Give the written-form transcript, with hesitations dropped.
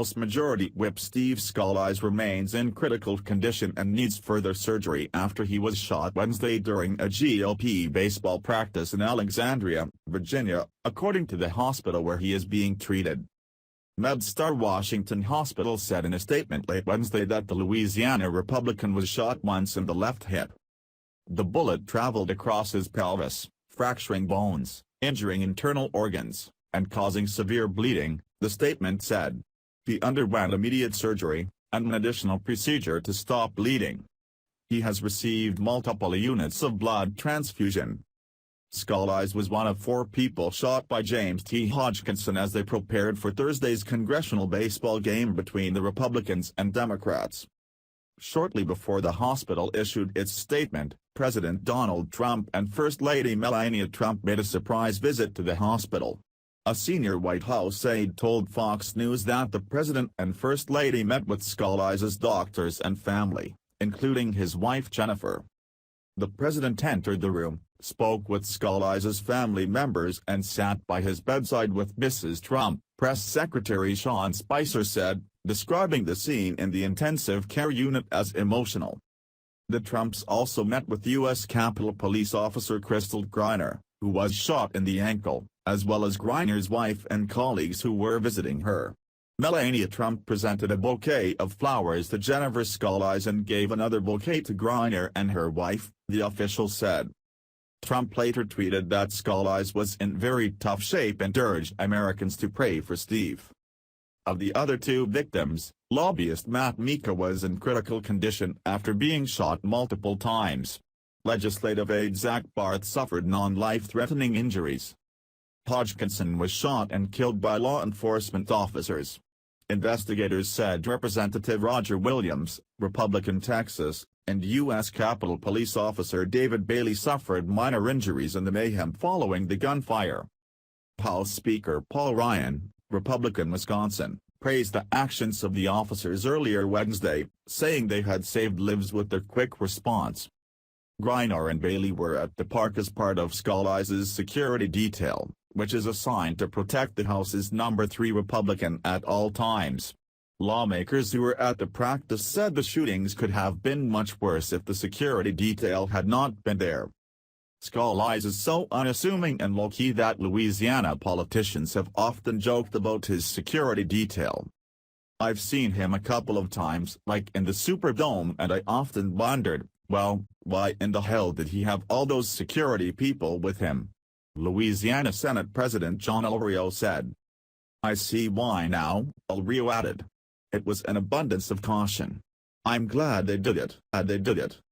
House Majority Whip Steve Scalise remains in critical condition and needs further surgery after he was shot Wednesday during a GOP baseball practice in Alexandria, Virginia, according to the hospital where he is being treated. MedStar Washington Hospital said in a statement late Wednesday that the Louisiana Republican was shot once in the left hip. The bullet traveled across his pelvis, fracturing bones, injuring internal organs, and causing severe bleeding, the statement said. He underwent immediate surgery, and an additional procedure to stop bleeding. He has received multiple units of blood transfusion. Scalise was one of 4 people shot by James T. Hodgkinson as they prepared for Thursday's congressional baseball game between the Republicans and Democrats. Shortly before the hospital issued its statement, President Donald Trump and First Lady Melania Trump made a surprise visit to the hospital. A senior White House aide told Fox News that the President and First Lady met with Scalise's doctors and family, including his wife Jennifer. The President entered the room, spoke with Scalise's family members and sat by his bedside with Mrs. Trump, Press Secretary Sean Spicer said, describing the scene in the intensive care unit as emotional. The Trumps also met with U.S. Capitol Police Officer Crystal Griner, who was shot in the ankle, as well as Griner's wife and colleagues who were visiting her. Melania Trump presented a bouquet of flowers to Jennifer Scalise and gave another bouquet to Griner and her wife, the official said. Trump later tweeted that Scalise was in very tough shape and urged Americans to pray for Steve. Of the other 2 victims, lobbyist Matt Mika was in critical condition after being shot multiple times. Legislative aide Zach Barth suffered non-life-threatening injuries. Hodgkinson was shot and killed by law enforcement officers. Investigators said Representative Roger Williams, Republican Texas, and U.S. Capitol Police Officer David Bailey suffered minor injuries in the mayhem following the gunfire. House Speaker Paul Ryan, Republican Wisconsin, praised the actions of the officers earlier Wednesday, saying they had saved lives with their quick response. Griner and Bailey were at the park as part of Scalise's security detail, which is assigned to protect the House's number 3 Republican at all times. Lawmakers who were at the practice said the shootings could have been much worse if the security detail had not been there. Scalise is so unassuming and low-key that Louisiana politicians have often joked about his security detail. I've seen him a couple of times, like in the Superdome, and I often wondered, well, why in the hell did he have all those security people with him? Louisiana Senate President John Ulrio said. I see why now, Ulrio added. It was an abundance of caution. I'm glad they did it.